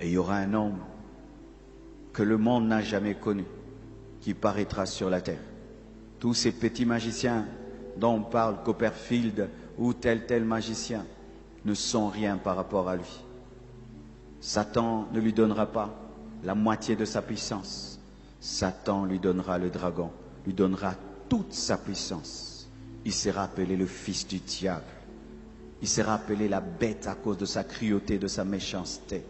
Et il y aura un homme que le monde n'a jamais connu, qui paraîtra sur la terre. Tous ces petits magiciens dont on parle, Copperfield ou tel magicien, ne sont rien par rapport à lui. Satan ne lui donnera pas la moitié de sa puissance. Satan lui donnera le dragon, lui donnera toute sa puissance. Il sera appelé le fils du diable. Il sera appelé la bête à cause de sa cruauté, de sa méchanceté.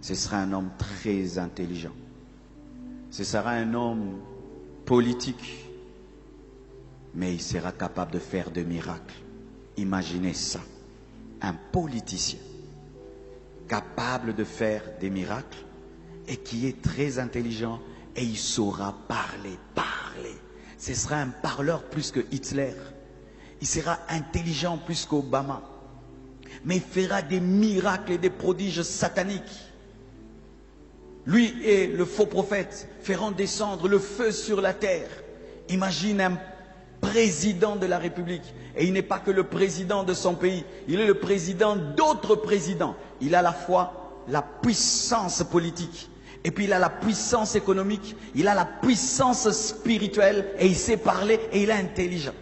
Ce sera un homme très intelligent. Ce sera un homme politique, mais il sera capable de faire des miracles. Imaginez ça, un politicien capable de faire des miracles et qui est très intelligent et il saura parler. Ce sera un parleur plus que Hitler. Il sera intelligent plus qu'Obama. Mais il fera des miracles et des prodiges sataniques. Lui et le faux prophète feront descendre le feu sur la terre. Imagine un président de la République. Et il n'est pas que le président de son pays. Il est le président d'autres présidents. Il a à la fois la puissance politique. Et puis il a la puissance économique. Il a la puissance spirituelle. Et il sait parler et il est intelligent.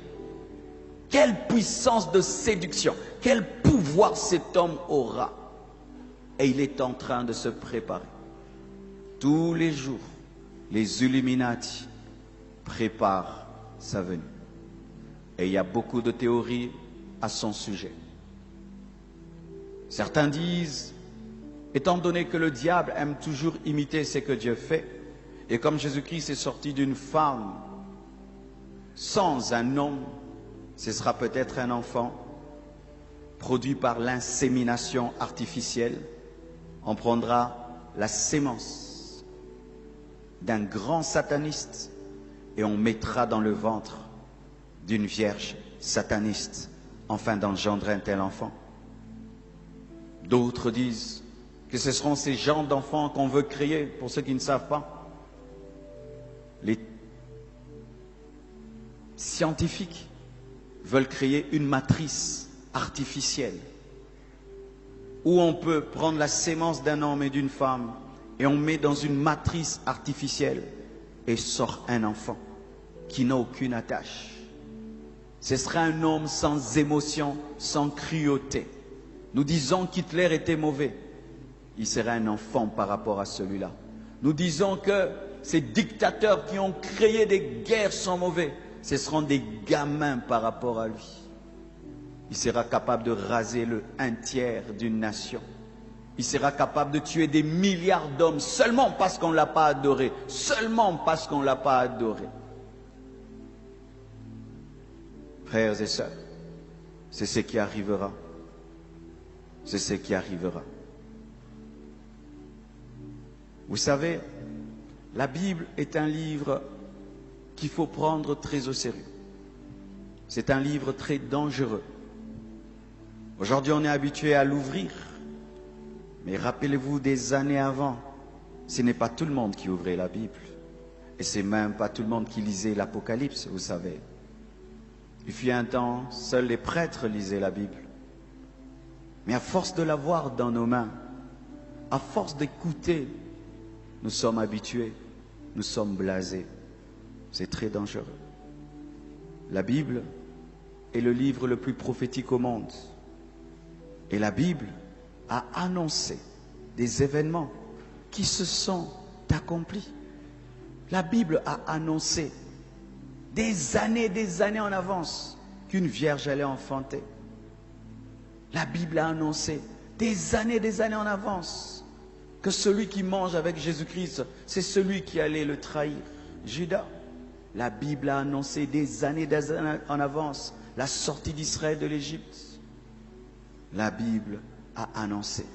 Quelle puissance de séduction. Quel pouvoir cet homme aura. Et il est en train de se préparer. Tous les jours, les Illuminati préparent sa venue. Et il y a beaucoup de théories à son sujet. Certains disent, étant donné que le diable aime toujours imiter ce que Dieu fait, et comme Jésus-Christ est sorti d'une femme sans un homme, ce sera peut-être un enfant produit par l'insémination artificielle. On prendra la sémence d'un grand sataniste et on mettra dans le ventre d'une vierge sataniste afin d'engendrer un tel enfant. D'autres disent que ce seront ces genres d'enfants qu'on veut créer, pour ceux qui ne savent pas. Les scientifiques veulent créer une matrice artificielle où on peut prendre la sémence d'un homme et d'une femme et on met dans une matrice artificielle et sort un enfant qui n'a aucune attache. Ce sera un homme sans émotion, sans cruauté. Nous disons qu'Hitler était mauvais. Il serait un enfant par rapport à celui-là. Nous disons que ces dictateurs qui ont créé des guerres sont mauvais. Ce seront des gamins par rapport à lui. Il sera capable de raser un tiers d'une nation. Il sera capable de tuer des milliards d'hommes seulement parce qu'on ne l'a pas adoré. Seulement parce qu'on ne l'a pas adoré. Frères et sœurs, c'est ce qui arrivera. C'est ce qui arrivera. Vous savez, la Bible est un livre qu'il faut prendre très au sérieux. C'est un livre très dangereux. Aujourd'hui, on est habitué à l'ouvrir. Mais rappelez-vous des années avant, ce n'est pas tout le monde qui ouvrait la Bible. Et c'est même pas tout le monde qui lisait l'Apocalypse, vous savez. Il fut un temps, seuls les prêtres lisaient la Bible. Mais à force de l'avoir dans nos mains, à force d'écouter, nous sommes habitués, nous sommes blasés. C'est très dangereux. La Bible est le livre le plus prophétique au monde. Et la Bible a annoncé des événements qui se sont accomplis. La Bible a annoncé des années en avance qu'une vierge allait enfanter. La Bible a annoncé des années en avance que celui qui mange avec Jésus-Christ, c'est celui qui allait le trahir, Judas. La Bible a annoncé des années en avance la sortie d'Israël de l'Égypte. La Bible a annoncé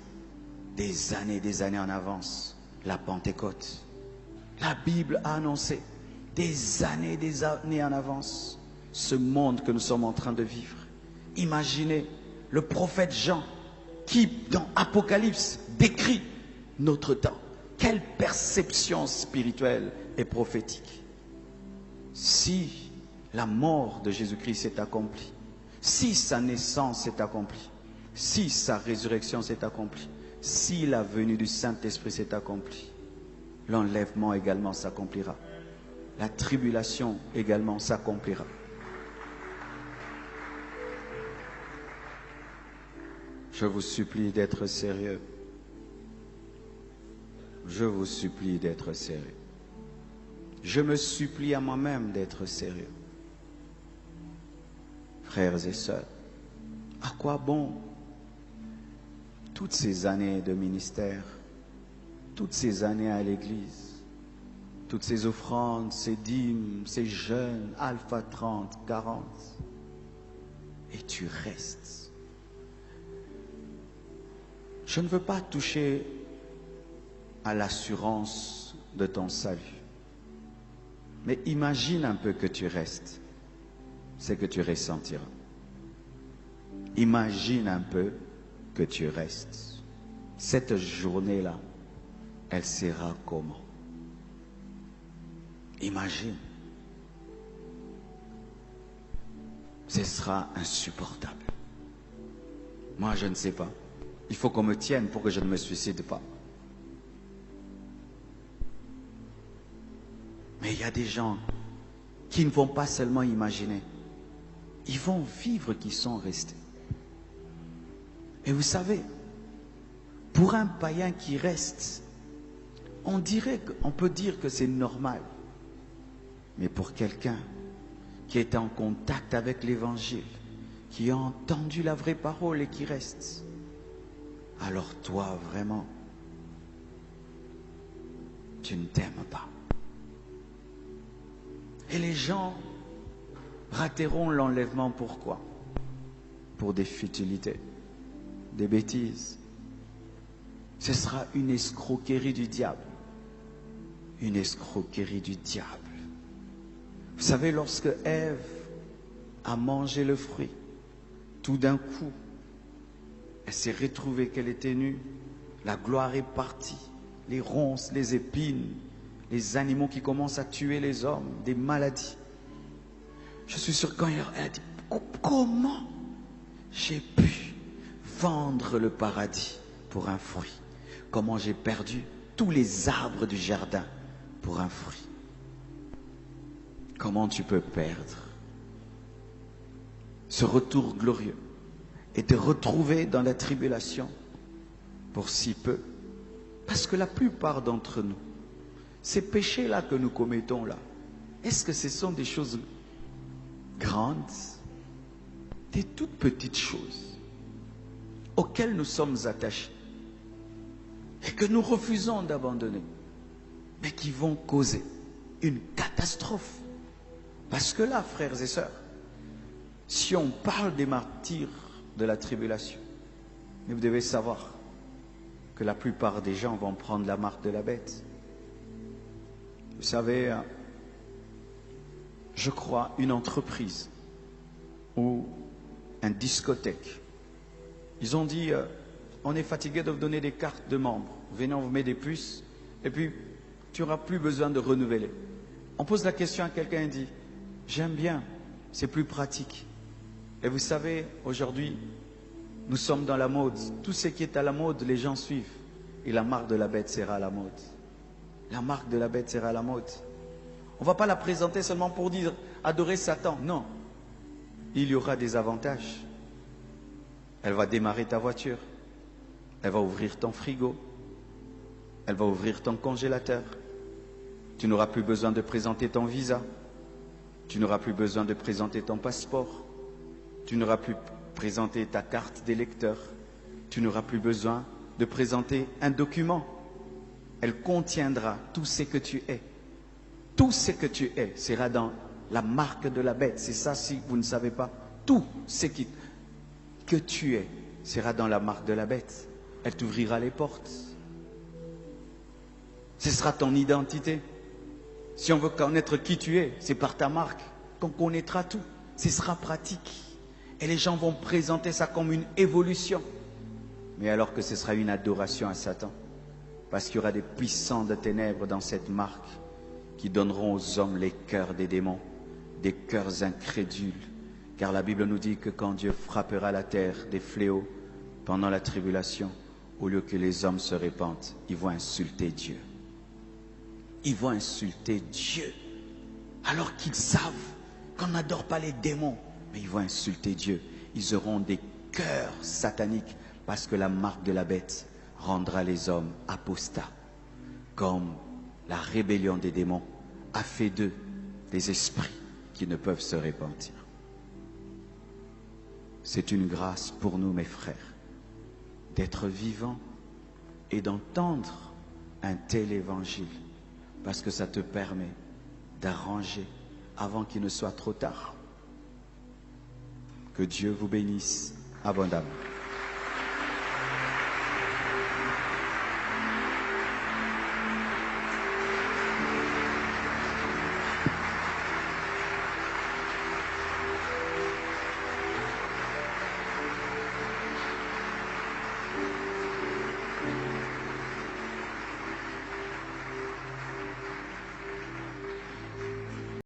des années en avance la Pentecôte. La Bible a annoncé des années en avance ce monde que nous sommes en train de vivre. Imaginez le prophète Jean qui, dans Apocalypse, décrit notre temps. Quelle perception spirituelle et prophétique. Si la mort de Jésus-Christ s'est accomplie, si sa naissance s'est accomplie, si sa résurrection s'est accomplie, si la venue du Saint-Esprit s'est accomplie, l'enlèvement également s'accomplira. La tribulation également s'accomplira. Je vous supplie d'être sérieux. Je vous supplie d'être sérieux. Je me supplie à moi-même d'être sérieux. Frères et sœurs, à quoi bon toutes ces années de ministère, toutes ces années à l'église, toutes ces offrandes, ces dîmes, ces jeûnes, alpha 30, 40, et tu restes. Je ne veux pas toucher à l'assurance de ton salut. Mais imagine un peu que tu restes. C'est que tu ressentiras. Imagine un peu que tu restes. Cette journée-là, elle sera comment? Imagine. Ce sera insupportable. Moi, je ne sais pas. Il faut qu'on me tienne pour que je ne me suicide pas. Mais il y a des gens qui ne vont pas seulement imaginer, ils vont vivre qu'ils sont restés. Et vous savez, pour un païen qui reste, on peut dire que c'est normal. Mais pour quelqu'un qui est en contact avec l'Évangile, qui a entendu la vraie parole et qui reste, alors toi, vraiment, tu ne t'aimes pas. Et les gens rateront l'enlèvement. Pourquoi? Pour des futilités, des bêtises. Ce sera une escroquerie du diable. Une escroquerie du diable. Vous savez, lorsque Ève a mangé le fruit, tout d'un coup, elle s'est retrouvée qu'elle était nue. La gloire est partie. Les ronces, les épines, les animaux qui commencent à tuer les hommes, des maladies. Je suis sûr quand elle a dit, comment j'ai pu vendre le paradis pour un fruit? Comment j'ai perdu tous les arbres du jardin pour un fruit? Comment tu peux perdre ce retour glorieux et te retrouver dans la tribulation pour si peu? Parce que la plupart d'entre nous, ces péchés-là que nous commettons là, est-ce que ce sont des choses grandes, des toutes petites choses auxquelles nous sommes attachés et que nous refusons d'abandonner, mais qui vont causer une catastrophe? Parce que là, frères et sœurs, si on parle des martyrs de la tribulation, mais vous devez savoir que la plupart des gens vont prendre la marque de la bête. Vous savez, je crois, une entreprise ou une discothèque, ils ont dit, on est fatigué de vous donner des cartes de membres. Venez, on vous met des puces, et puis tu n'auras plus besoin de renouveler. On pose la question à quelqu'un et dit, j'aime bien, c'est plus pratique. Et vous savez, aujourd'hui, nous sommes dans la mode. Tout ce qui est à la mode, les gens suivent. Et la marque de la bête sera à la mode. La marque de la bête sera à la mode. On ne va pas la présenter seulement pour dire adorer Satan. Non. Il y aura des avantages. Elle va démarrer ta voiture. Elle va ouvrir ton frigo. Elle va ouvrir ton congélateur. Tu n'auras plus besoin de présenter ton visa. Tu n'auras plus besoin de présenter ton passeport. Tu n'auras plus présenter ta carte d'électeur. Tu n'auras plus besoin de présenter un document. Elle contiendra tout ce que tu es. Tout ce que tu es sera dans la marque de la bête. C'est ça, si vous ne savez pas. Tout ce que tu es sera dans la marque de la bête. Elle t'ouvrira les portes. Ce sera ton identité. Si on veut connaître qui tu es, c'est par ta marque qu'on connaîtra tout. Ce sera pratique. Et les gens vont présenter ça comme une évolution. Mais alors que ce sera une adoration à Satan. Parce qu'il y aura des puissants de ténèbres dans cette marque qui donneront aux hommes les cœurs des démons, des cœurs incrédules. Car la Bible nous dit que quand Dieu frappera la terre des fléaux, pendant la tribulation, au lieu que les hommes se répandent, ils vont insulter Dieu. Ils vont insulter Dieu. Alors qu'ils savent qu'on n'adore pas les démons, mais ils vont insulter Dieu. Ils auront des cœurs sataniques parce que la marque de la bête rendra les hommes apostats. Comme la rébellion des démons a fait d'eux des esprits qui ne peuvent se repentir. C'est une grâce pour nous, mes frères, d'être vivants et d'entendre un tel évangile, parce que ça te permet d'arranger avant qu'il ne soit trop tard. Que Dieu vous bénisse abondamment.